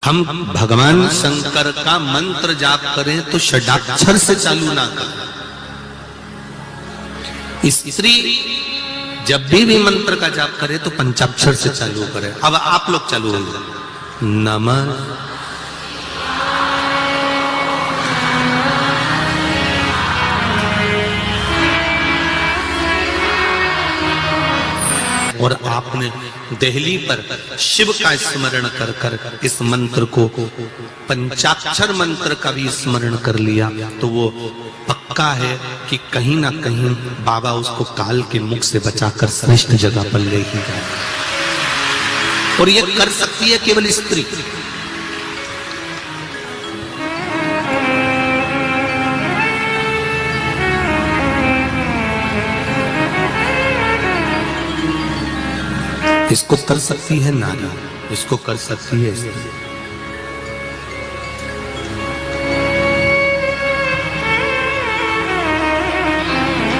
हम भगवान शंकर का मंत्र जाप करें तो षडाक्षर से चालू ना करें। स्त्री जब भी मंत्र का जाप करे तो पंचाक्षर से चालू करें। अब आप लोग चालू हो जाए। नमः और आपने देहली पर शिव का स्मरण कर कर इस मंत्र को पंचाक्षर मंत्र का भी स्मरण कर लिया तो वो पक्का है कि कहीं ना कहीं बाबा उसको काल के मुख से बचाकर श्रेष्ठ जगह पर ले ही जाए। और ये कर सकती है केवल स्त्री। इसको कर सकती है नारी, इसको कर सकती है स्त्री।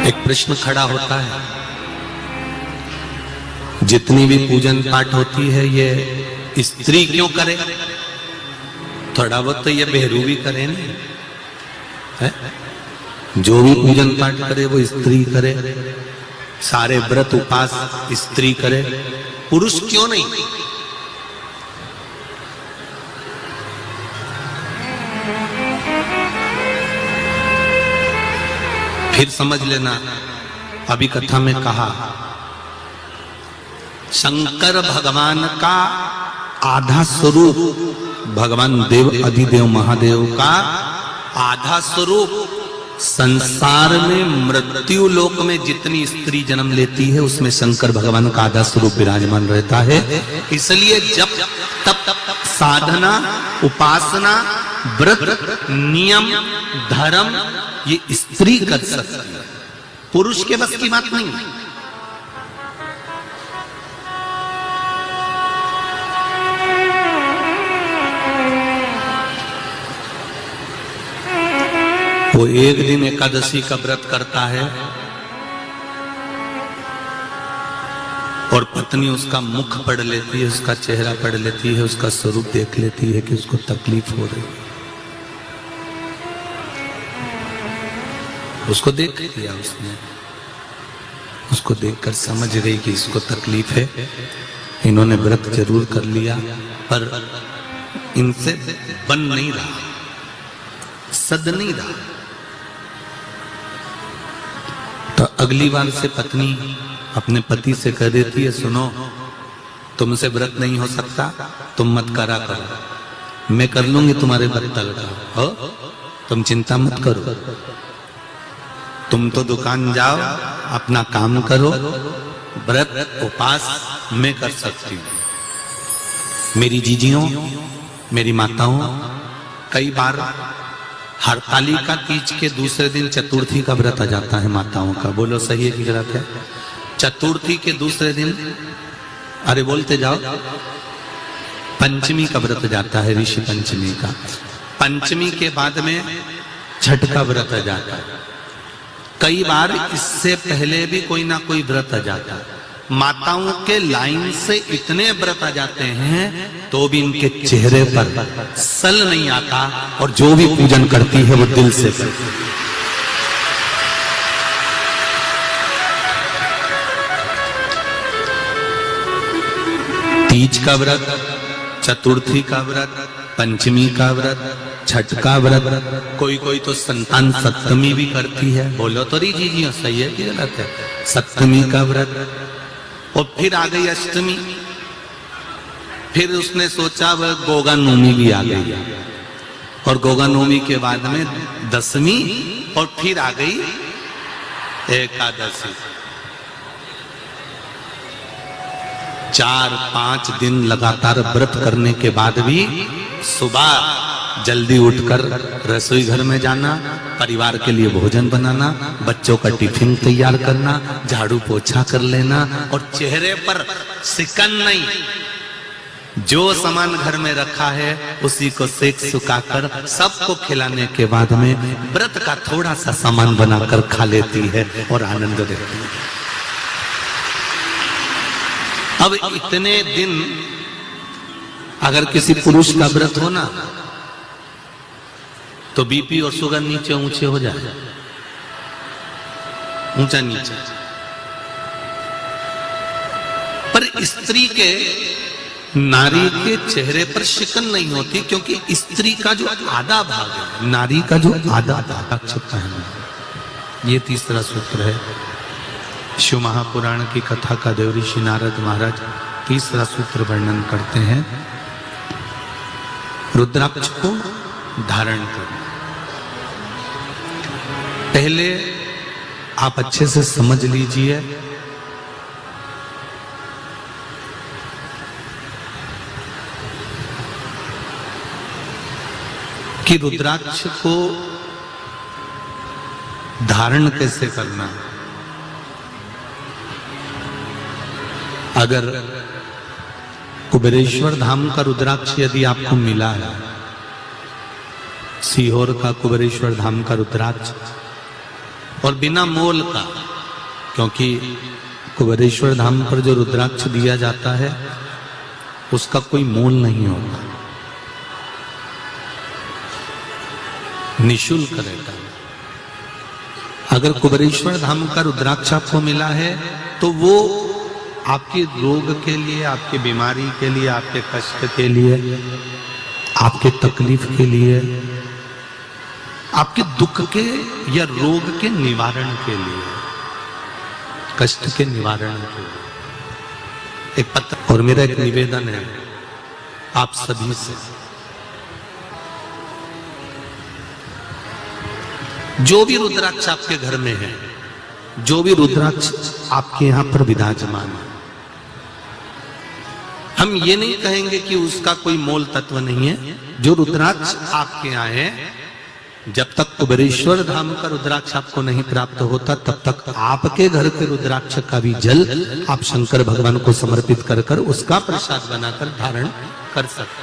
एक प्रश्न खड़ा होता है, जितनी भी पूजन पाठ होती है ये स्त्री क्यों करे? थोड़ा बहुत तो ये बहरू भी करे नहीं है? जो भी पूजन पाठ करे वो स्त्री करे, सारे व्रत उपास स्त्री करे, पुरुष क्यों नहीं? फिर समझ लेना, अभी कथा में कहा शंकर भगवान का आधा स्वरूप, भगवान देव अधिदेव महादेव का आधा स्वरूप संसार में मृत्यु लोक में जितनी स्त्री जन्म लेती है उसमें शंकर भगवान का आधा स्वरूप विराजमान रहता है। इसलिए जब तब साधना, उपासना, व्रत, नियम, धर्म ये स्त्री कर सकती है, पुरुष के बस की बात नहीं है। वो एक दिन एकादशी का व्रत करता है और पत्नी उसका मुख पढ़ लेती है, उसका चेहरा पढ़ लेती है, उसका स्वरूप देख लेती है कि उसको तकलीफ हो रही है। उसको देख लिया उसने, उसको देखकर समझ गई कि इसको तकलीफ है। इन्होंने व्रत जरूर कर लिया पर इनसे बन नहीं रहा, सद नहीं रहा। तो अगली बार से पत्नी अपने पति से कह देती है, सुनो तुमसे व्रत नहीं हो सकता, तुम मत करा करो, मैं कर लूंगी तुम्हारे बत्तल का, हो तुम चिंता मत करो, तुम तो दुकान जाओ अपना काम करो, व्रत उपास मैं कर सकती हूं। मेरी जीजियों, मेरी माताओं, कई बार हरतालिका तीज के दूसरे दिन चतुर्थी का व्रत आ जाता है माताओं का। बोलो सही है कि गलत है? चतुर्थी के दूसरे दिन, अरे बोलते जाओ, पंचमी का व्रत जाता है, ऋषि पंचमी का। पंचमी के बाद में छठ का व्रत आ जाता है। कई बार इससे पहले भी कोई ना कोई व्रत आ जाता है। माताओं के लाइन से इतने व्रत आ जाते हैं तो भी इनके चेहरे पर सल नहीं आता और जो भी पूजन करती है वो दिल से करती है। तीज का व्रत, चतुर्थी का व्रत, पंचमी का व्रत, छठ का व्रत, कोई कोई तो संतान सप्तमी भी करती है। बोलो तो री जी सही है कि गलत है? सप्तमी का व्रत, और फिर आ गई अष्टमी, फिर उसने सोचा वह गोगा नवमी भी आ गई, और गोगा नवमी के बाद में दशमी, और फिर आ गई एकादशी। 4-5 दिन लगातार व्रत करने के बाद भी सुबह जल्दी उठकर रसोई घर में जाना, परिवार के लिए भोजन बनाना, बच्चों का टिफिन तैयार करना, झाड़ू पोछा कर लेना, और चेहरे पर सिकन नहीं, जो सामान घर में रखा है उसी को सेक सुखाकर सबको खिलाने के बाद में व्रत का थोड़ा सा सामान बनाकर खा लेती है और आनंद लेती है। अब इतने दिन अगर किसी पुरुष का व्रत हो ना तो बीपी और शुगर नीचे ऊंचे हो जाए, ऊंचा नीचे। पर स्त्री के, नारी के चेहरे पर शिकन नहीं होती, क्योंकि स्त्री का जो आधा भाग है, नारी का जो आधा भाग पहनना। ये तीसरा सूत्र है। शिव महापुराण की कथा का देवऋषि नारद महाराज तीसरा सूत्र वर्णन करते हैं, रुद्राक्ष को धारण करना। पहले आप अच्छे से समझ लीजिए कि रुद्राक्ष को धारण कैसे करना। अगर कुबेरेश्वर धाम का रुद्राक्ष यदि आपको मिला है, सीहोर का कुबेरेश्वर धाम का रुद्राक्ष, और बिना मोल का, क्योंकि कुबेरेश्वर धाम पर जो रुद्राक्ष दिया जाता है उसका कोई मोल नहीं होता, निशुल्क रहता है। अगर कुबेरेश्वर धाम का रुद्राक्ष आपको मिला है तो वो आपके रोग के लिए, आपके बीमारी के लिए, आपके कष्ट के लिए, आपके तकलीफ के लिए, आपके दुख के या रोग के निवारण के लिए, कष्ट के निवारण के लिए एक पत्र। और मेरा एक निवेदन है आप सभी से, जो भी रुद्राक्ष आपके घर में है, जो भी रुद्राक्ष आपके यहां पर विराजमान है, हम ये नहीं कहेंगे कि उसका कोई मोल तत्व नहीं है। जो रुद्राक्ष आपके यहाँ है, जब तक कुबेरेश्वर धाम का रुद्राक्ष आपको नहीं प्राप्त होता तब तक आपके घर के रुद्राक्ष का भी जल आप शंकर भगवान को समर्पित कर कर उसका प्रसाद बनाकर धारण कर सकते।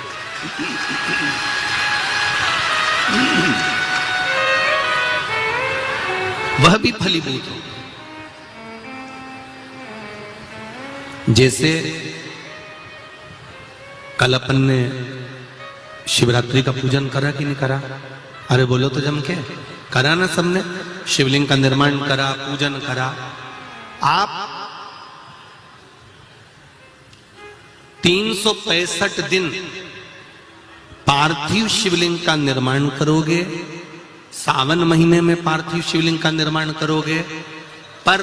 वह भी फलीभूत हो। जैसे कल अपन ने शिवरात्रि का पूजन करा कि नहीं करा? अरे बोलो तो जम के करा ना सबने। शिवलिंग का निर्माण करा, पूजन करा। आप 365 दिन पार्थिव शिवलिंग का निर्माण करोगे, सावन महीने में पार्थिव शिवलिंग का निर्माण करोगे। पर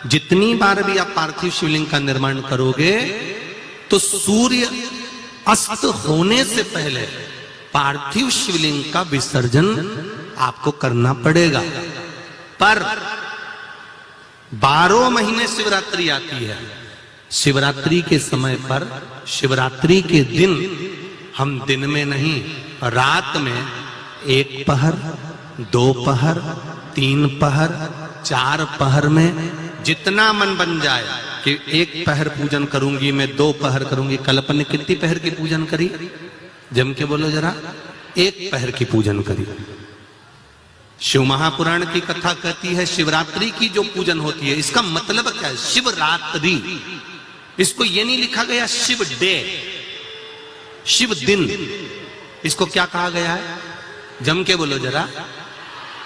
जितनी बार भी आप पार्थिव शिवलिंग का निर्माण करोगे तो सूर्य अस्त होने से पहले पार्थिव शिवलिंग का विसर्जन आपको करना पड़ेगा। पर 12 महीने शिवरात्रि आती है। शिवरात्रि के समय पर, शिवरात्रि के दिन हम दिन में नहीं, रात में 1 पहर, 2 पहर, 3 पहर, 4 पहर में जितना मन बन जाए कि 1 पहर पूजन करूंगी मैं, 2 पहर करूंगी। कल अपन ने कितनी पहर की पूजन करी? जम के बोलो जरा। 1 पहर की पूजन करी। शिव महापुराण की कथा कहती है शिवरात्रि की जो पूजन होती है, इसका मतलब क्या है? शिवरात्रि। इसको ये नहीं लिखा गया शिव डे, शिव दिन। इसको क्या कहा गया है? जम के बोलो जरा।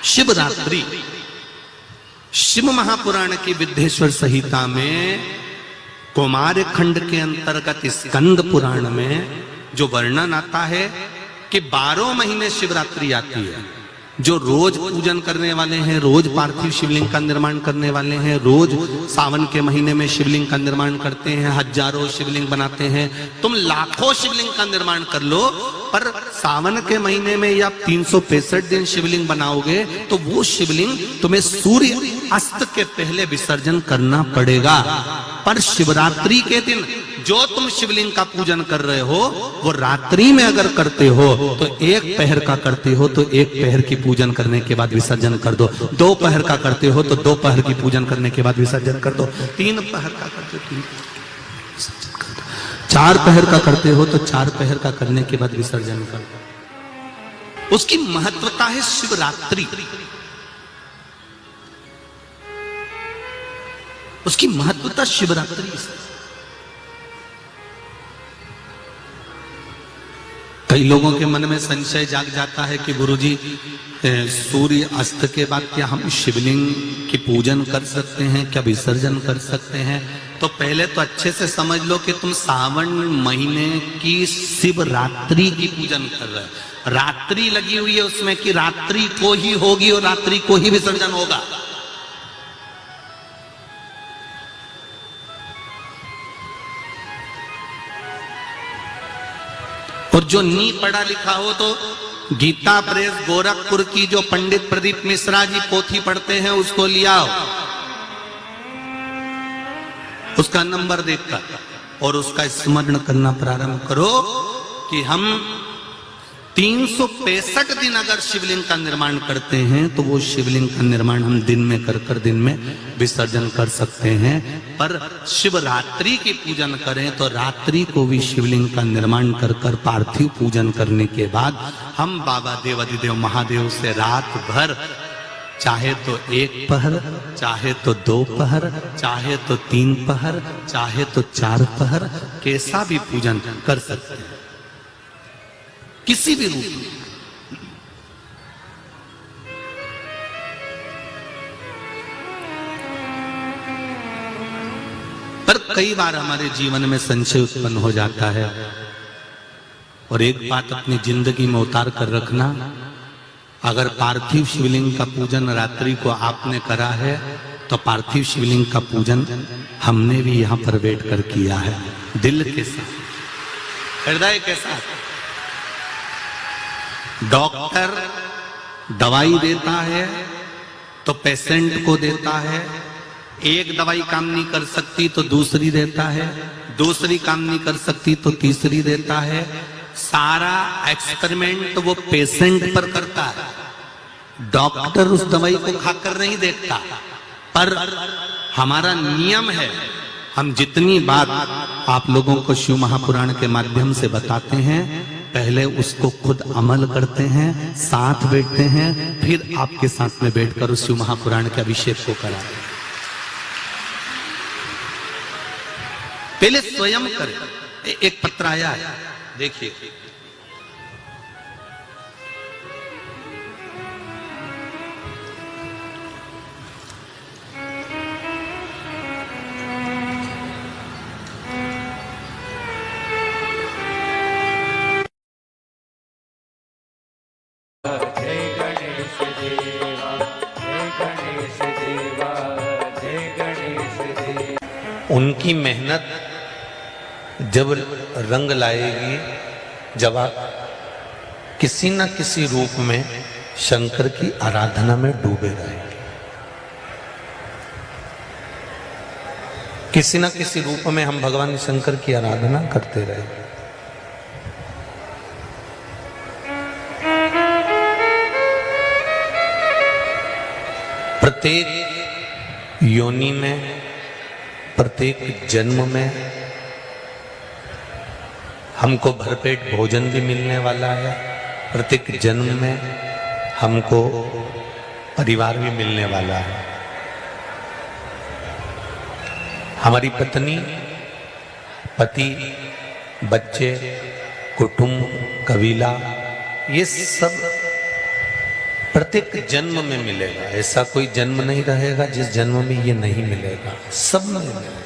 शिवरात्रि। शिव महापुराण की विद्येश्वर संहिता में कौमार खंड के अंतर्गत स्कंद पुराण में जो वर्णन आता है कि 12 महीने शिवरात्रि आती है। जो रोज पूजन करने वाले हैं, रोज पार्थिव शिवलिंग का निर्माण करने वाले हैं, रोज सावन के महीने में शिवलिंग का निर्माण करते हैं, हजारों शिवलिंग बनाते हैं। तुम लाखों शिवलिंग का निर्माण कर लो, पर सावन के महीने में या 365 दिन शिवलिंग बनाओगे तो वो शिवलिंग तुम्हें सूर्य अस्त के पहले विसर्जन करना पड़ेगा। पर शिवरात्रि के दिन जो तुम शिवलिंग का पूजन कर रहे हो वो रात्रि में अगर करते हो तो 1 पहर का करते हो तो 1 पहर की पूजन करने के बाद विसर्जन कर दो। 2 पहर का करते हो तो 2 पहर की पूजन करने के बाद विसर्जन कर दो। 3 पहर का करते हो 3 विसर्जन कर दो। 4 पहर का करते हो तो 4 पहर का करने के बाद विसर्जन कर दो। उसकी महत्वता है शिवरात्रि। उसकी महत्वता शिवरात्रि। कई लोगों के मन में संशय जाग जाता है कि गुरुजी सूर्य अस्त के बाद क्या हम शिवलिंग की पूजन कर सकते हैं, क्या विसर्जन कर सकते हैं? तो पहले तो अच्छे से समझ लो कि तुम सावन महीने की शिवरात्रि की पूजन कर रहे हो। रात्रि लगी हुई है उसमें कि रात्रि को ही होगी और रात्रि को ही विसर्जन होगा। और जो नी पढ़ा लिखा हो तो गीता प्रेस गोरखपुर की जो पंडित प्रदीप मिश्रा जी पोथी पढ़ते हैं उसको लिया हो, उसका नंबर देखकर और उसका स्मरण करना प्रारंभ करो कि हम 365 दिन अगर शिवलिंग का निर्माण करते हैं तो वो शिवलिंग का निर्माण हम दिन में कर दिन में विसर्जन कर सकते हैं। पर शिवरात्रि की पूजन करें तो रात्रि को भी शिवलिंग का निर्माण कर पार्थिव पूजन करने के बाद हम बाबा देवाधिदेव महादेव से रात भर, चाहे तो 1 पहर, चाहे तो 2 पहर, चाहे तो 3 पहर, चाहे तो 4 पहर, कैसा भी पूजन कर सकते हैं, किसी भी रूप में। पर कई बार हमारे जीवन में संशय उत्पन्न हो जाता है। और एक बात अपनी जिंदगी में उतार कर रखना, अगर पार्थिव शिवलिंग का पूजन रात्रि को आपने करा है तो पार्थिव शिवलिंग का पूजन हमने भी यहां पर बैठकर किया है, दिल के साथ, हृदय के साथ। डॉक्टर दवाई देता है तो पेशेंट को देता है, एक दवाई काम नहीं कर सकती तो दूसरी देता है, दूसरी काम नहीं कर सकती तो तीसरी देता है। सारा एक्सपेरिमेंट वो पेशेंट पर करता है, डॉक्टर उस दवाई को खाकर नहीं देखता। पर हमारा नियम है, हम जितनी बात आप लोगों को शिव महापुराण के माध्यम से बताते हैं, पहले उसको खुद अमल करते हैं, साथ बैठते हैं, फिर आपके साथ में बैठकर उस शिव महापुराण के अभिषेक को कराते हैं। पहले स्वयं करें। एक पत्र आया है, देखिए। उनकी मेहनत जब रंग लाएगी, जब आप किसी न किसी रूप में शंकर की आराधना में डूबे रहेंगे, किसी न किसी रूप में हम भगवान शंकर की आराधना करते रहेंगे। प्रत्येक योनि में, प्रत्येक जन्म में हमको भरपेट भोजन भी मिलने वाला है, प्रत्येक जन्म में हमको परिवार भी मिलने वाला है। हमारी पत्नी, पति, बच्चे, कुटुंब, कबीला, ये सब प्रत्येक जन्म में मिलेगा। ऐसा कोई जन्म नहीं रहेगा जिस जन्म में ये नहीं मिलेगा, सब में मिलेगा।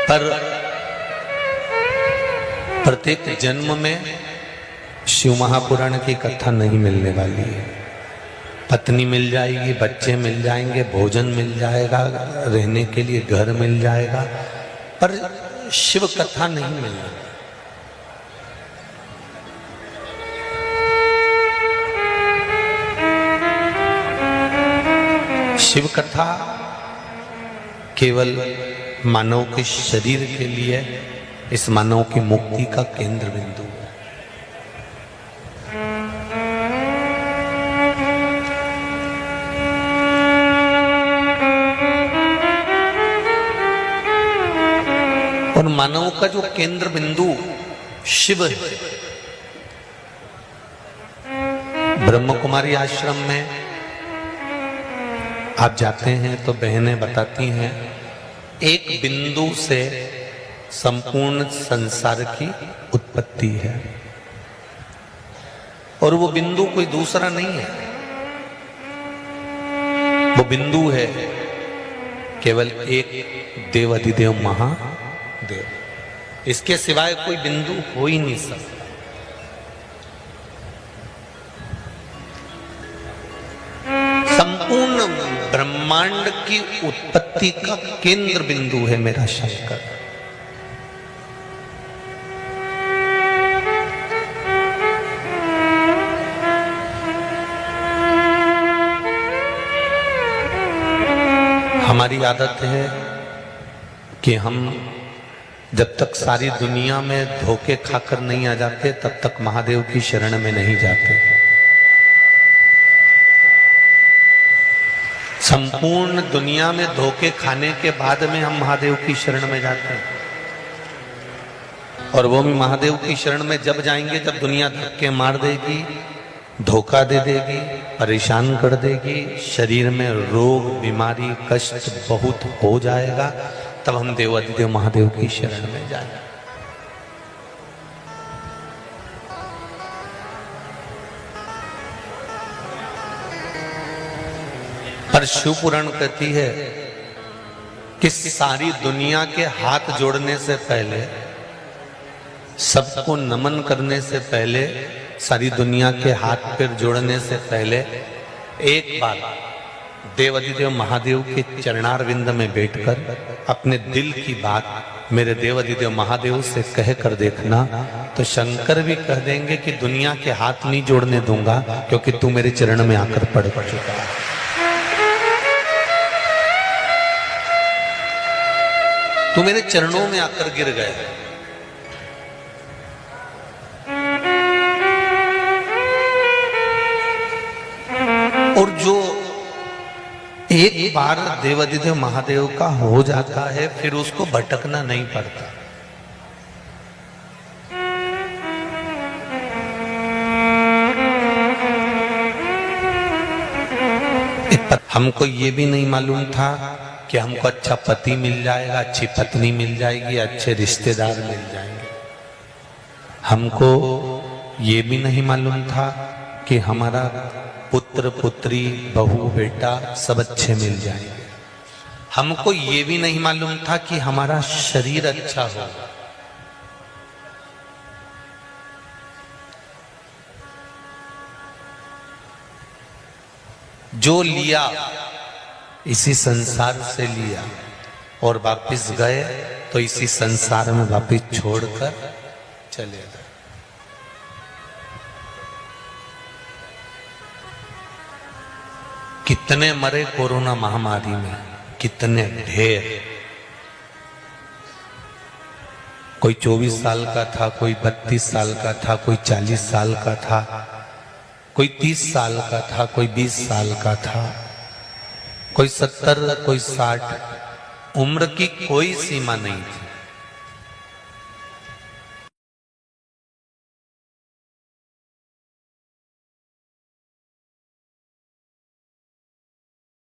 पर प्रत्येक जन्म में शिव महापुराण की कथा नहीं मिलने वाली है। पत्नी मिल जाएगी, बच्चे मिल जाएंगे, भोजन मिल जाएगा, रहने के लिए घर मिल जाएगा, पर शिव कथा नहीं मिलेगी। शिव कथा केवल मानव के शरीर के लिए, इस मानव की मुक्ति का केंद्र बिंदु है। और मानव का जो केंद्र बिंदु शिव है। ब्रह्म कुमारी आश्रम में आप जाते हैं तो बहनें बताती हैं एक बिंदु से संपूर्ण संसार की उत्पत्ति है और वो बिंदु कोई दूसरा नहीं है। वो बिंदु है केवल एक देवाधिदेव महादेव। इसके सिवाय कोई बिंदु हो ही नहीं सकता। संपूर्ण ब्रह्मांड की उत्पत्ति का केंद्र बिंदु है मेरा शंकर। हमारी आदत है कि हम जब तक सारी दुनिया में धोखे खाकर नहीं आ जाते तब तक महादेव की शरण में नहीं जाते। संपूर्ण दुनिया में धोखे खाने के बाद में हम महादेव की शरण में जाते हैं और वो भी महादेव की शरण में जब जाएंगे जब दुनिया धक्के मार देगी, धोखा दे देगी, परेशान कर देगी, शरीर में रोग बीमारी कष्ट बहुत हो जाएगा, तब हम देवाधिदेव महादेव की शरण में जाएंगे। पर शिव पुराण कहती है कि सारी दुनिया के हाथ जोड़ने से पहले, सबको नमन करने से पहले, सारी दुनिया के हाथ पैर जोड़ने से पहले एक बार देवाधिदेव महादेव के चरणारविंद में बैठकर अपने दिल की बात मेरे देवाधिदेव महादेव से कह कर देखना, तो शंकर भी कह देंगे कि दुनिया के हाथ नहीं जोड़ने दूंगा क्योंकि तू मेरे चरण में आकर पड़ चुका है। तू मेरे चरणों में आकर गिर गए। और जो एक बार देवाधिदेव महादेव का हो जाता है फिर उसको भटकना नहीं पड़ता। हमको ये भी नहीं मालूम था कि हमको अच्छा पति मिल जाएगा, अच्छी पत्नी मिल जाएगी, अच्छे रिश्तेदार मिल जाएंगे। हमको ये भी नहीं मालूम था कि हमारा पुत्र पुत्री बहू बेटा सब अच्छे मिल जाएंगे। हमको ये भी नहीं मालूम था कि हमारा शरीर अच्छा होगा। जो लिया इसी संसार से लिया और वापिस गए तो इसी संसार में वापिस छोड़कर चले गए। कितने मरे कोरोना महामारी में, कितने ढेर। कोई 24 साल का था, कोई 32 साल का था, कोई 40 साल का था, कोई 30 साल का था, कोई 20 साल का था, कोई 70, कोई 60। उम्र की कोई सीमा नहीं थी।